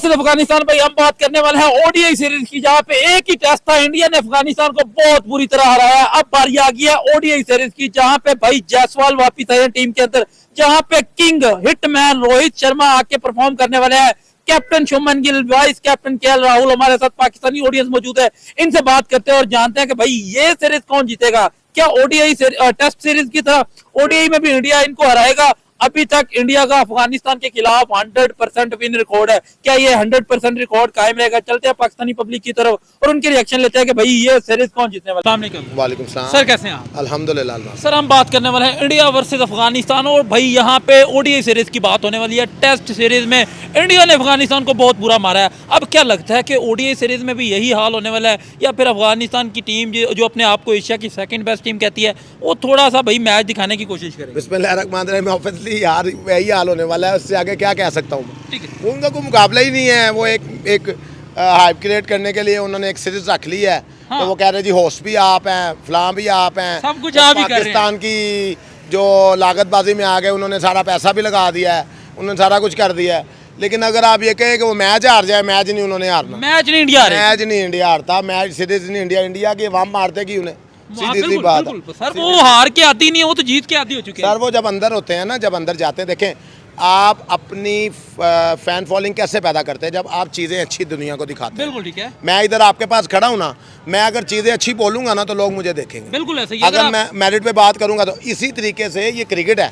Versus Afghanistan भाई हम बात करने वाले हैं ओडीआई सीरीज की, जहां पे एक ही टेस्ट था, इंडिया ने अफगानिस्तान को बहुत बुरी तरह हराया। अब बारी आ गई है ओडीआई सीरीज की, जहां पे भाई जायसवाल वापिस आए टीम के अंदर, जहां पे किंग हिटमैन रोहित शर्मा आके परफॉर्म करने वाले हैं। Captain Shubman Gill, vice captain KL Rahul हमारे साथ पाकिस्तानी ऑडियंस मौजूद है। इनसे बात करते हैं और जानते हैं कि भाई ये सीरीज कौन जीतेगा। क्या ओडीआई टेस्ट सीरीज की तरह ओडीआई में भी इंडिया इनको हराएगा? अभी तक इंडिया का अफगानिस्तान के खिलाफ 100% विन रिकॉर्ड है। क्या ये 100% रिकॉर्ड कायम रहेगा? चलते हैं पाकिस्तानी पब्लिक की तरफ और उनके रिएक्शन लेते हैं कि भाई ये सीरीज कौन जीतने वाला है। वालेकुम सलाम सर, कैसे हैं आप? अल्हम्दुलिल्लाह। सर, हम बात करने वाले हैं इंडिया वर्सेस अफगानिस्तान, और भाई यहाँ पे ओडीआई सीरीज की बात होने वाली है। टेस्ट सीरीज में इंडिया ने अफगानिस्तान को बहुत बुरा मारा है। अब क्या लगता है कि ओडीआई सीरीज में भी यही हाल होने वाला है, या फिर अफगानिस्तान की टीम जो अपने आप को एशिया की सेकंड बेस्ट टीम कहती है, वो थोड़ा सा भाई मैच दिखाने की कोशिश करेगी? बिस्मिल्लाहिर्रहमानिर्रहीम। ऑब्वियसली यार यही हाल होने वाला है, उससे आगे क्या कह सकता हूँ मैं। ठीक है। उनका कोई मुकाबला ही नहीं है। वो एक हाइप क्रिएट करने के लिए उन्होंने एक सीरीज रख ली है। हाँ। तो वो कह रहे जी होस्ट भी आप हैं, फलां भी आप हैं, सब कुछ तो आप ही कर रहे हैं। पाकिस्तान की जो लागतबाजी में आ गए, उन्होंने सारा पैसा भी लगा दिया है, उन्होंने सारा कुछ कर दिया है। लेकिन अगर आप ये कहें कि वो मैच हार जाए, मैच नहीं उन्होंने हारना। मैच नहीं इंडिया हारेगी। मैच नहीं इंडिया हारता, मैच सीरीज नहीं इंडिया की अवाम मारते कि उन्हें सीधी सी बात है। सर, वो हार के आती नहीं है, वो तो जीत के आती हो चुकी है। सर वो जब अंदर होते हैं ना, जब अंदर जाते हैं, देखें आप अपनी फैन फॉलोइंग कैसे पैदा करते हैं? जब आप चीज़ें अच्छी दुनिया को दिखाते हैं। बिल्कुल ठीक है। मैं इधर आपके पास खड़ा हूँ ना, मैं अगर चीज़ें अच्छी बोलूँगा ना तो लोग मुझे देखेंगे। बिल्कुल ऐसे ही। अगर मैं मेरिट पे बात करूँगा तो इसी तरीके से ये क्रिकेट है।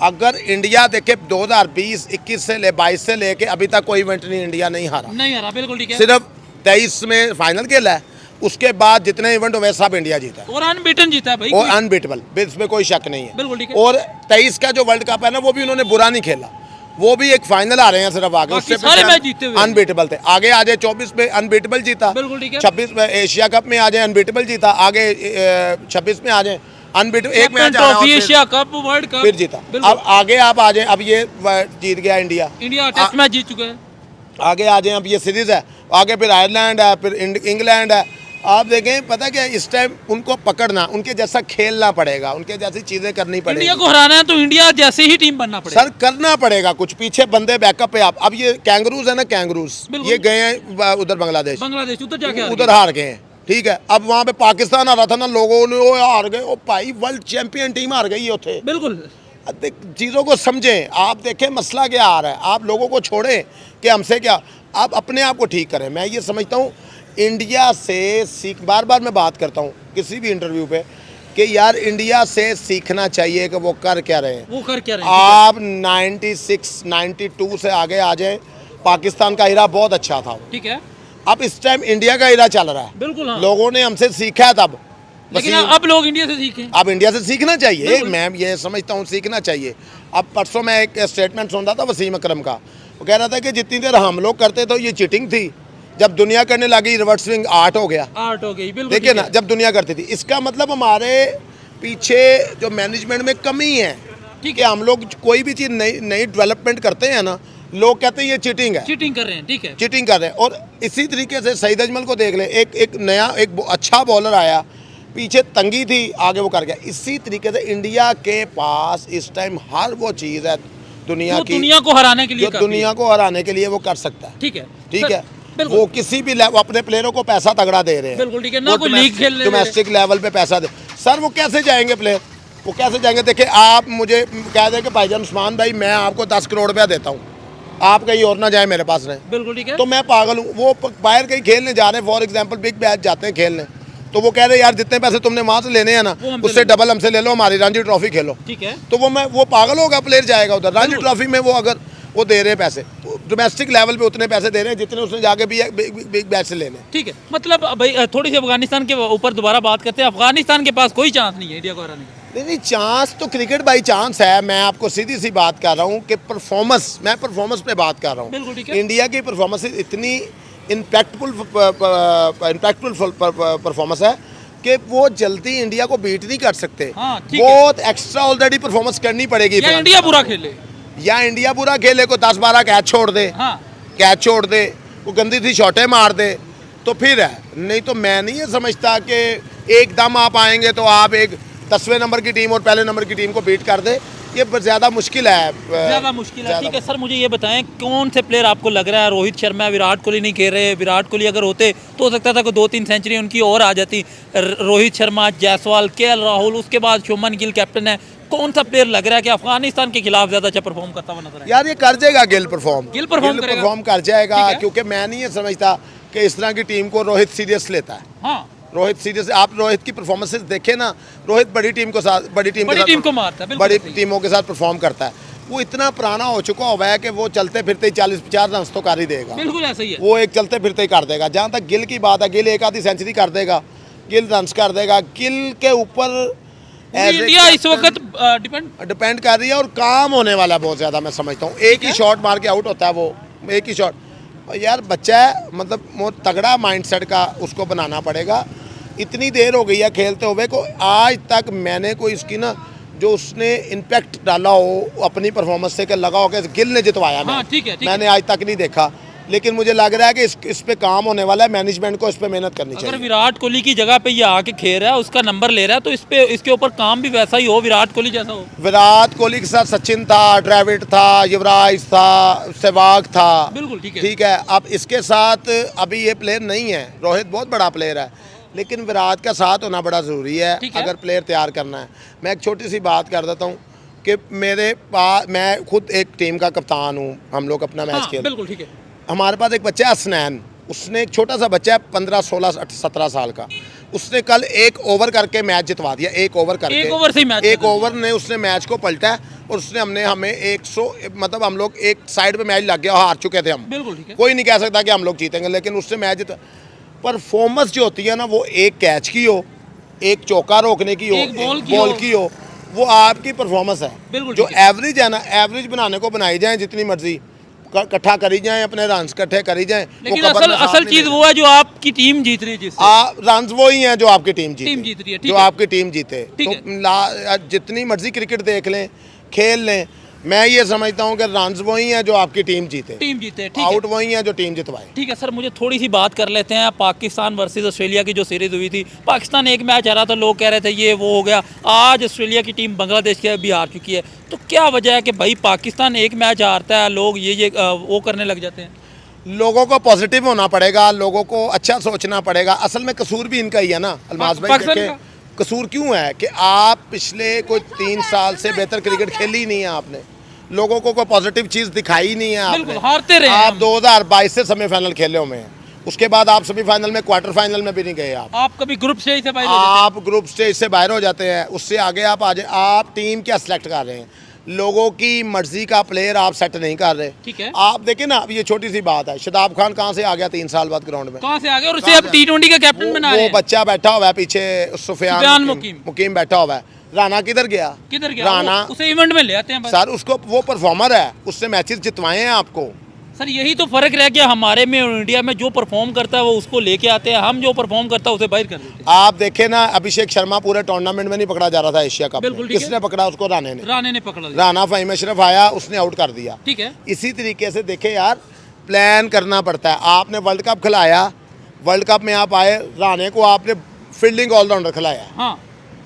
अगर इंडिया देखे 2020, 21 से 22 से लेके अभी तक कोई इवेंट नहीं इंडिया नहीं हारा। नहीं हारा, बिल्कुल ठीक है। सिर्फ 23 में फाइनल खेला है, उसके बाद जितने इवेंट हुए सब इंडिया जीता है और अनबीटन जीता है भाई। और अनबीटेबल, इसमें कोई शक नहीं है। बिल्कुल ठीक है। और 23 का जो वर्ल्ड कप है ना, वो भी उन्होंने बुरा नहीं खेला, वो भी एक फाइनल आ रहे हैं सिर्फ आगे, उससे सारे मैच जीते हुए अनबीटेबल थे। आगे आ जाए 24 में अनबीटेबल जीता, बिल्कुल ठीक है। 26 में एशिया कप में आ जाए अनबीटेबल जीता, आगे 26 में आ जाए अनबीटेबल, एक मैच आ रहा है एशिया कप, वर्ल्ड कप फिर जीता। अब आगे आप आ जाए, अब ये जीत गया इंडिया टेस्ट मैच जीत चुका है। आगे आ जाए, अब ये सीरीज है, आगे फिर आयरलैंड है, फिर इंग्लैंड है। आप देखें, पता क्या, इस टाइम उनको पकड़ना, उनके जैसा खेलना पड़ेगा, उनके जैसी चीजें करनी पड़ेगी। इंडिया को हराना है तो इंडिया जैसे ही टीम बनना पड़ेगा। सर करना पड़ेगा कुछ, पीछे बंदे बैकअप पे। आप अब ये कैंगरूज है ना, कैंगरूज ये गए हैं उधर बांग्लादेश उधर जाके उधर हार गए हैं। ठीक है, अब वहाँ पे पाकिस्तान आ रहा था ना, लोगों ने वो हार गए। ओ भाई, वर्ल्ड चैंपियन टीम हार गई होते। बिल्कुल। चीज़ों को समझें, आप देखें मसला क्या आ रहा है, आप लोगों को छोड़ें कि हमसे क्या, आप अपने आप को ठीक करें। मैं ये समझता हूँ इंडिया से सीख, बार बार मैं बात करता हूँ किसी भी इंटरव्यू पे कि यार इंडिया से सीखना चाहिए कि वो कर क्या रहे हैं, वो कर क्या रहे हैं। आप 96, 92 से आगे आ जाए, पाकिस्तान का इरा बहुत अच्छा था, ठीक है। अब इस टाइम इंडिया का इरा चल रहा है। बिल्कुल हाँ। लोगों ने हमसे सीखा है तब, लेकिन अब लोग इंडिया से सीखें। अब इंडिया से सीखना चाहिए, मैं ये समझता हूँ सीखना चाहिए। अब परसों मैं एक स्टेटमेंट सुन रहा था वसीम अकरम का, वो कह रहा था कि जितनी देर हम लोग करते तो ये चीटिंग थी, जब दुनिया करने लगी रिवर्स स्विंग आर्ट हो गया। आर्ट हो गई, बिल्कुल। देखिए ना, जब दुनिया करती थी, इसका मतलब हमारे पीछे जो मैनेजमेंट में कमी है। ठीक है, हम लोग कोई भी चीज़ नई डेवलपमेंट करते हैं ना, लोग कहते हैं ये चीटिंग है, चीटिंग कर रहे हैं। ठीक है, चीटिंग कर रहे हैं। और इसी तरीके से सईद अजमल को देख ले, एक नया एक अच्छा बॉलर आया, पीछे तंगी थी, आगे वो कर गया। इसी तरीके से इंडिया के पास इस टाइम हर वो चीज़ है दुनिया की, दुनिया को हराने के लिए, दुनिया को हराने के लिए वो कर सकता है। ठीक है, ठीक है, वो किसी भी अपने प्लेयरों को पैसा तगड़ा दे रहे हैं। बिल्कुल ठीक है, ना कोई लीग खेलने, डोमेस्टिक लेवल पे पैसा दे। सर वो कैसे जाएंगे प्लेयर, वो कैसे जाएंगे? देखिए, आप मुझे कह दें कि भाईजान उस्मान भाई मैं आपको 10 करोड़ रुपया देता हूँ, आप कहीं और ना जाए, मेरे पास रहें, बिल्कुल ठीक है, तो मैं पागल हूँ। वो बाहर कहीं खेलने जा रहे हैं, फॉर एग्जाम्पल बिग मैच जाते हैं खेलने, तो वो कह रहे हैं यार जितने पैसे तुमने वहाँ से लेने हैं ना, उससे डबल हमसे ले लो, हमारी रणजी ट्रॉफी खेलो। ठीक है, तो वो पागल होगा, प्लेयर जाएगा उधर। रणजी ट्रॉफी में वो अगर वो दे रहे हैं पैसे, डोमेस्टिक लेवल पे उतने पैसे दे रहे हैं जितने उसने जाके भी बिग बैच से लेने। ठीक है, मतलब भाई थोड़ी सी अफगानिस्तान के ऊपर दोबारा बात करते हैं। अफगानिस्तान के पास कोई चांस नहीं है इंडिया को हराने का। नहीं, चांस तो क्रिकेट बाई चांस है। मैं आपको सीधी सी बात कर रहा हूँ कि परफॉर्मेंस, मैं परफॉर्मेंस पे बात कर रहा हूँ। बिल्कुल ठीक है। इंडिया की परफॉर्मेंस इतनी इम्पैक्टफुल परफॉर्मेंस है कि वो जल्दी इंडिया को बीट नहीं कर सकते। हाँ, बहुत एक्स्ट्रा ऑलरेडी परफॉर्मेंस करनी पड़ेगी, या इंडिया बुरा खेले, या इंडिया बुरा खेले, को 10-12 कैच छोड़ दे। हाँ, कैच छोड़ दे, वो गंदी सी शॉटें मार दे, तो फिर है। नहीं तो मैं नहीं ये समझता कि एकदम आप आएंगे तो आप एक 10वें नंबर की टीम और पहले नंबर की टीम को बीट कर दे। ये ज़्यादा मुश्किल है। ज्यादा मुश्किल है। ज़्यादा ठीक है सर, मुझे ये बताएं कौन से प्लेयर आपको लग रहा है, रोहित शर्मा, विराट कोहली नहीं खेल रहे, विराट कोहली अगर होते तो हो सकता था कि 2-3 सेंचुरी उनकी और आ जाती। रोहित शर्मा, जायसवाल, केएल राहुल, उसके बाद शुभमन गिल कैप्टन है, कौन सा प्लेयर लग रहा है कि अफगानिस्तान के खिलाफ ज्यादा अच्छा परफॉर्म करता हुआ नजर आए? यार ये कर जाएगा गिल परफॉर्म, गिल परफॉर्म करेगा? परफॉर्म कर जाएगा, ठीक है। क्योंकि मैं नहीं ये समझता कि इस तरह की टीम को रोहित सीरियस लेता है। हाँ, रोहित सीरियस, आप रोहित की परफॉर्मेंसेस देखें ना, रोहित बड़ी टीम को साथ, बड़ी टीम को मारता है, बिल्कुल बड़ी सही। टीमों के साथ परफॉर्म करता है। वो इतना पुराना हो चुका हुआ है कि वो चलते फिरते ही 40-50 रन तो कर ही देगा। बिल्कुल ऐसा ही है। वो एक चलते फिरते ही कर देगा। जहाँ तक गिल की बात है, गिल एक आधी सेंचुरी कर देगा, गिल रन्स कर देगा। गिल के ऊपर इंडिया इस वक्त डिपेंड कर रही है, और काम होने वाला है बहुत ज़्यादा, मैं समझता हूँ। एक ही शॉट मार के आउट होता है वो, एक ही शॉट। और यार बच्चा है, मतलब बहुत तगड़ा माइंडसेट का उसको बनाना पड़ेगा। इतनी देर हो गई है खेलते हुए को, आज तक मैंने कोई इसकी ना जो उसने इम्पैक्ट डाला हो अपनी परफॉर्मेंस से, कि लगा हो कि गिल ने जितवाया हाँ, ठीक है, मैंने आज तक नहीं देखा। लेकिन मुझे लग रहा है कि इस पे काम होने वाला है, मैनेजमेंट को इस पे मेहनत करनी अगर चाहिए। विराट कोहली की जगह पे ये आके खेल रहा है, उसका नंबर ले रहा है, तो इसके ऊपर काम भी वैसा ही हो, विराट कोहली जैसा हो। विराट कोहली के साथ सचिन था, द्रविड़ था, युवराज था, सहवाग था। बिल्कुल ठीक है। ठीक है, अब इसके साथ अभी ये प्लेयर नहीं है। रोहित बहुत बड़ा प्लेयर है, लेकिन विराट का साथ होना बड़ा ज़रूरी है अगर प्लेयर तैयार करना है। मैं एक छोटी सी बात कर देता हूँ कि मेरे पास, मैं खुद एक टीम का कप्तान हूँ, हम लोग अपना मैच खेल, बिल्कुल ठीक है। हमारे पास एक बच्चा है असनैन, उसने एक छोटा सा बच्चा है 15, 16, 17 साल का, उसने कल एक ओवर करके मैच जितवा दिया। एक ओवर करके, एक ओवर से ही मैच, एक ओवर ने उसने मैच को पलटा है, और उसने हमें 100, मतलब हम लोग एक साइड पे मैच लग गया, हार चुके थे हम। बिल्कुल ठीक है। कोई नहीं कह सकता कि हम लोग जीतेंगे, लेकिन उससे मैच जिता। परफॉर्मेंस जो होती है ना, वो एक कैच की हो, एक चौका रोकने की हो, एक बॉल की हो, वो आपकी परफॉर्मेंस है। बिल्कुल जो एवरेज है ना, एवरेज बनाने को बनाई जाए जितनी मर्जी, इकट्ठा करी जाए, अपने रन्स इकट्ठे करी जाए, लेकिन असल चीज वो है जो आपकी टीम जीत रही है, जिससे रन्स वो ही हैं जो आपकी टीम जीत रही है। जो आपकी टीम जीते। तो जितनी मर्जी क्रिकेट देख लें, खेल लें, मैं ये समझता हूँ कि रन्स वही हैं जो आपकी टीम जीते, आउट वही हैं जो टीम जितवाए। ठीक है सर, मुझे थोड़ी सी बात कर लेते हैं पाकिस्तान वर्सेस ऑस्ट्रेलिया की जो सीरीज हुई थी। पाकिस्तान एक मैच हारा था, लोग कह रहे थे ये वो हो गया। आज ऑस्ट्रेलिया की टीम बांग्लादेश के भी हार चुकी है, तो क्या वजह है कि भाई पाकिस्तान एक मैच हारता है, लोग ये वो करने लग जाते हैं? लोगों को पॉजिटिव होना पड़ेगा, लोगों को अच्छा सोचना पड़ेगा। असल में कसूर भी इनका ही है ना अलमास भाई, देखें कसूर क्यों है कि आप पिछले कोई 3 साल से बेहतर क्रिकेट खेली ही नहीं है आपने, लोगों को कोई पॉजिटिव चीज़ दिखाई नहीं है आपने। हारते रहे आप 2022 से सेमीफाइनल खेले हुए हैं, उसके बाद आप सेमीफाइनल में, क्वार्टर फाइनल में भी नहीं गए। आप कभी ग्रुप स्टेज से बाहर आप ग्रुप स्टेज से बाहर हो जाते हैं, उससे आगे आप आ जाए। आप टीम क्या सिलेक्ट कर रहे हैं, लोगों की मर्जी का प्लेयर आप सेट नहीं कर रहे। ठीक है, आप देखें ना, अब ये छोटी सी बात है, शादाब खान कहाँ से आ गया 3 साल बाद ग्राउंड में, कहाँ से आ गया, और उसे अब T20 का कैप्टन बना रहे हैं। वो बच्चा बैठा हुआ है पीछे, सुफियान मुकीम बैठा हुआ है। राना किधर गया? राना उसे इवेंट में ले आते हैं सर, उसको, वो परफॉर्मर है, उससे मैचेस जितवाए हैं आपको। सर यही तो फर्क रह गया हमारे में और इंडिया में, जो परफॉर्म करता है वो उसको लेके आते हैं, हम जो परफॉर्म करता है उसे बाहर कर देते हैं। आप देखें ना, अभिषेक शर्मा पूरे टूर्नामेंट में नहीं पकड़ा जा रहा था एशिया कप में, किसने पकड़ा उसको? राणे ने पकड़ा। राना फ़हीम अशरफ आया, उसने आउट कर दिया। ठीक है, इसी तरीके से देखे यार, प्लान करना पड़ता है। आपने वर्ल्ड कप खिलाया, वर्ल्ड कप में आप आए, राणे को आपने फील्डिंग ऑलराउंडर खिलाया। हाँ,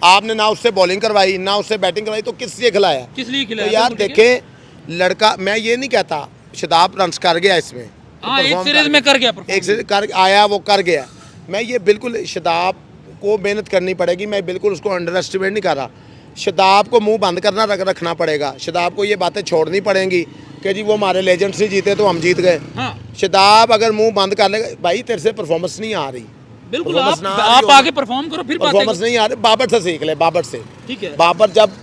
आपने ना उससे बॉलिंग करवाई ना उससे बैटिंग करवाई, तो किस लिए खिलाया? किस लिए खिलाया? तो यार देखें, लड़का, मैं ये नहीं कहता शादाब रन्स कर गया इसमें, एक सीरीज में कर गया, एक सीरीज कर आया, वो कर गया। मैं ये बिल्कुल, शादाब को मेहनत करनी पड़ेगी, मैं बिल्कुल उसको अंडर एस्टिमेट नहीं कर रहा। शादाब को मुंह बंद करना रखना पड़ेगा, शादाब को ये बातें छोड़नी पड़ेंगी कि जी वो हमारे लेजेंड्स ही जीते तो हम जीत गए। शादाब अगर मुंह बंद कर लेगा, भाई तेरे से परफॉर्मेंस नहीं आ रही, बिल्कुल आप आगे परफॉर्म करो, फिर परफॉर्मेंस नहीं आ रही। बाबर से सीख ले, बाबर से। ठीक है, बाबर जब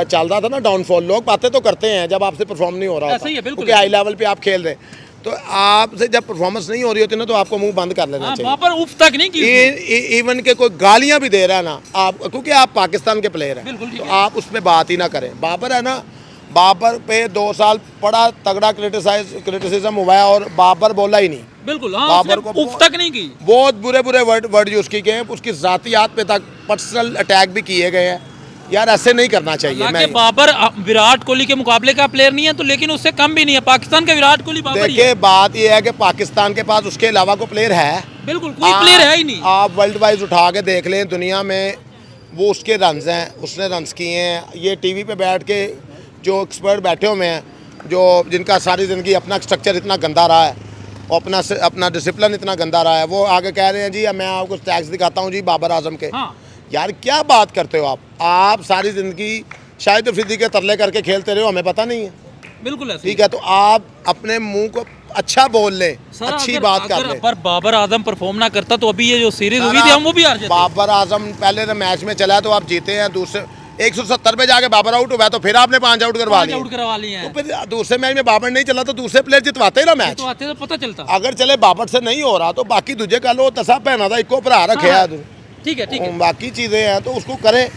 चल रहा था ना डाउनफॉल, लोग बातें तो करते हैं जब आपसे परफॉर्म नहीं हो रहा होता, क्योंकि हाई लेवल पे आप खेल रहे, तो आपसे जब परफॉर्मेंस नहीं हो रही होती ना, तो आपको मुंह बंद कर लेना चाहिए। बाबर उफ तक नहीं की, इवन के कोई गालियां भी दे रहा है ना आप, क्योंकि आप पाकिस्तान के प्लेयर हैं, तो आप उस पर बात ही ना करें। बाबर है ना, बाबर पे 2 साल बड़ा तगड़ा क्रिटिसिज्म हुआ है, और बाबर बोला ही नहीं। बिल्कुल, बाबर को उफ तक नहीं की, बहुत बुरे वर्ड यूज किए गए, उसकी जातियात पे तक पर्सनल अटैक भी किए गए हैं। यार ऐसे नहीं करना चाहिए। मैं बाबर विराट कोहली के मुकाबले का प्लेयर नहीं है, तो लेकिन उससे कम भी नहीं है। पाकिस्तान का विराट कोहली बाबर ही है। देखिए बात यह है कि पाकिस्तान के पास उसके अलावा कोई प्लेयर है? बिल्कुल कोई प्लेयर है ही नहीं। आप वर्ल्ड वाइज उठा के देख लें, दुनिया में वो उसके रन्स हैं, उसने रन्स किए हैं। ये टीवी पे बैठ के जो एक्सपर्ट बैठे हुए हैं, जो जिनका सारी ज़िंदगी अपना स्ट्रक्चर इतना गंदा रहा है और अपना डिसिप्लिन इतना गंदा रहा है, वो आगे कह रहे हैं जी मैं आपको टैक्स दिखाता हूँ जी बाबर आजम के। हाँ। यार क्या बात करते हो आप सारी ज़िंदगी शाहिद अफरीदी के तरले करके खेलते रहे हो, हमें पता नहीं है। बिल्कुल ऐसे ठीक है, तो आप अपने मुंह को अच्छा बोल ले, सर, अच्छी अगर- बात कर अगर ले। पर बाबर आजम परफॉर्म ना करता तो अभी ये जो सीरीज हुई थी हम वो भी हार जाते। बाबर आजम पहले मैच में चला तो आप जीते हैं, दूसरे 170 पे जाके बाबर आउट हुआ तो फिर आपने 5 आउट करवा लिए। आउट करवा लिए तो हैं फिर दूसरे मैच में बाबर नहीं चला तो दूसरे प्लेयर जितवाते ही ना मैच। तो आते तो पता चलता। अगर चले बाबर से नहीं हो रहा तो बाकी दूजे का लो तसा पहना था इको भरा रखे हाँ, है। ठीक है ठीक है। बाकी चीज़ें हैं तो उसको करें।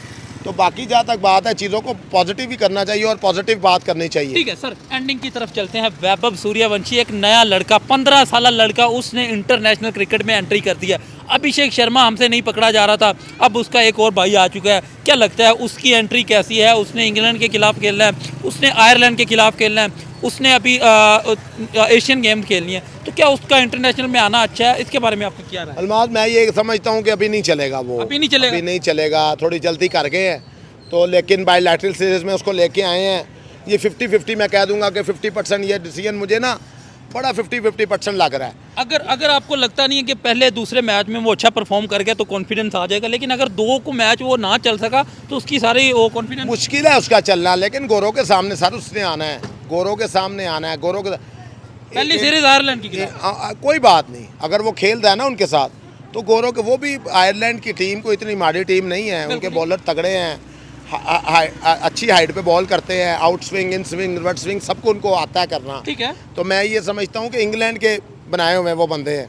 तो बाकी जहाँ तक बात है, चीज़ों को पॉजिटिव ही करना चाहिए और पॉजिटिव बात करनी चाहिए। ठीक है सर, एंडिंग की तरफ चलते हैं। वैभव सूर्यवंशी एक नया लड़का, 15 साल लड़का, उसने इंटरनेशनल क्रिकेट में एंट्री कर दिया। अभिषेक शर्मा हमसे नहीं पकड़ा जा रहा था, अब उसका एक और भाई आ चुका है। क्या लगता है उसकी एंट्री कैसी है? उसने इंग्लैंड के खिलाफ खेलना है, उसने आयरलैंड के खिलाफ खेलना है, उसने अभी एशियन गेम खेलनी है, तो क्या उसका इंटरनेशनल में आना अच्छा है? इसके बारे में आपका क्या राय है? अलमाज, मैं ये समझता हूँ कि अभी नहीं चलेगा वो। अभी नहीं चलेगा? अभी नहीं चलेगा, थोड़ी जल्दी कर गए हैं तो, लेकिन बायलैटरल सीरीज में उसको लेके आए हैं। ये 50-50 मैं कह दूंगा कि 50% ये डिसीजन मुझे ना बड़ा 50-50% लग रहा है। अगर आपको लगता नहीं है कि पहले दूसरे मैच में वो अच्छा परफॉर्म कर गया तो कॉन्फिडेंस आ जाएगा, लेकिन अगर दो को मैच वो ना चल सका तो उसकी सारी वो कॉन्फिडेंस मुश्किल है उसका चलना, लेकिन गोरों के सामने सर उसने आना है, गोरों के सामने आना है, गोरों के पहली सीरीज आयरलैंड की खिलाफ। कोई बात नहीं, अगर वो खेल रहा है ना उनके साथ तो गोरों के, वो भी आयरलैंड की टीम को इतनी माड़ी टीम नहीं है, उनके बॉलर तगड़े हैं, अच्छी हाइट पे बॉल करते हैं, out swing, in swing, reverse swing सबको उनको आता है करना। ठीक है, तो मैं ये समझता हूँ कि इंग्लैंड के बनाए हुए वो बंदे हैं।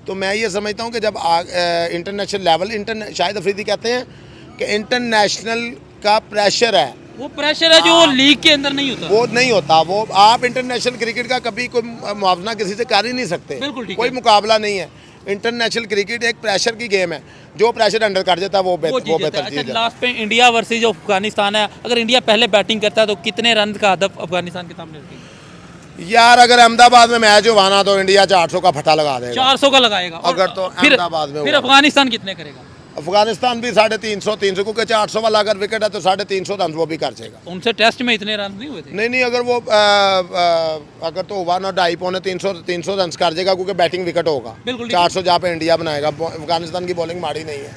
तो मैं ये समझता हूँ कि जब इंटरनेशनल लेवल, शाहिद अफरीदी कहते हैं कि इंटरनेशनल का प्रेशर है, वो प्रेशर है जो लीग के अंदर नहीं होता। वो नहीं होता। वो आप इंटरनेशनल क्रिकेट का कभी कोई मुआवजा किसी से कर ही नहीं सकते, बिल्कुल ठीक कोई है। मुकाबला नहीं है। इंटरनेशनल क्रिकेट एक प्रेशर की गेम है, जो प्रेशर अंडर कर जाता है वो बेहतर अच्छा, चीज़ है। लास्ट पे इंडिया वर्सेस जो अफगानिस्तान है, अगर इंडिया पहले बैटिंग करता है तो कितने रन का हदफ अफगानिस्तान के सामने रखेगा? यार अगर अहमदाबाद में मैच हुआ ना तो इंडिया 400 का फटा लगा देगा। 400 का लगाएगा। और अगर तो फिर अहमदाबाद में फिर हुआ। अफगानिस्तान कितने करेगा? अफगानिस्तान भी 350 क्योंकि 400 वाला अगर विकेट है तो 350 रन वो भी कर जाएगा। उनसे टेस्ट में इतने रन नहीं हुए थे। नहीं अगर वो अगर तो हुआ ना 250-300 रन कर जाएगा, क्योंकि बैटिंग विकेट होगा। बिल्कुल 400 जहाँ पे इंडिया बनाएगा। अफगानिस्तान की बॉलिंग माड़ी नहीं है।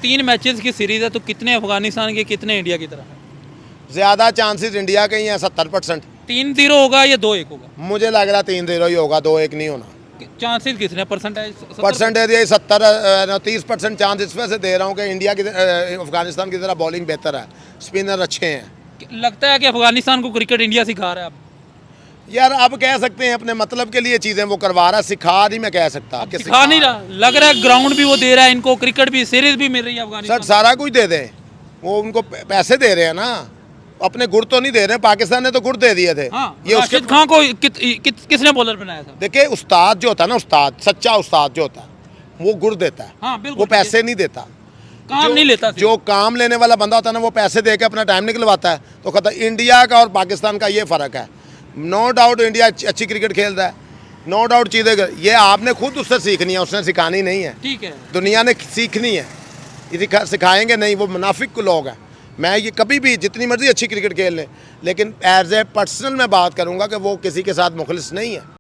तीन मैचेस की सीरीज है, तो कितने अफगानिस्तान के कितने इंडिया की तरफ है? ज़्यादा चांसेस इंडिया के ही हैं, 70%। 3-0 होगा या 2-1 होगा? मुझे लग रहा 3-0 ही होगा, 2-1 नहीं होना। चांसेस कितने परसेंटेज? परसेंटेज ये 30% चांस इस वजह से दे रहा हूँ कि इंडिया की अफगानिस्तान की तरह बॉलिंग बेहतर है, स्पिनर अच्छे हैं। लगता है कि अफगानिस्तान को क्रिकेट इंडिया सिखा रहा है अब। यार अब कह सकते हैं अपने मतलब के लिए चीज़ें वो करवा रहा है, सिखा नहीं मैं कह सकता कि सिखा नहीं रहा, लग रहा है ग्राउंड भी वो दे रहा है इनको, क्रिकेट भी, सीरीज भी मिल रही है सर अफगानिस्तान। सारा कुछ दे दें, वो उनको पैसे दे रहे हैं ना, अपने गुड़ तो नहीं दे रहे। पाकिस्तान ने तो गुड़ दे दिए थे। हाँ, ये उसके राशिद खान को किसने बॉलर बनाया था? देखिए उस्ताद जो होता है ना, उस्ताद, सच्चा उस्ताद जो होता है वो गुड़ देता है। हाँ, बिल्कुल वो ठीक है। पैसे नहीं देता, काम नहीं लेता सिर्फ। जो काम लेने वाला बंदा होता है ना वो पैसे दे के अपना टाइम निकलवाता है। तो कहता है इंडिया का और पाकिस्तान का ये फ़र्क है। नो डाउट इंडिया अच्छी क्रिकेट खेल रहा है, नो डाउट चीज़ें ये आपने खुद उससे सीखनी है, उसने सिखानी नहीं है। ठीक है, दुनिया ने सीखनी है, ये सिखाएंगे नहीं, वो मुनाफिक लोग हैं। मैं ये कभी भी जितनी मर्जी अच्छी क्रिकेट खेल लें, लेकिन एज ए पर्सनल मैं बात करूंगा कि वो किसी के साथ मुखलिस नहीं है।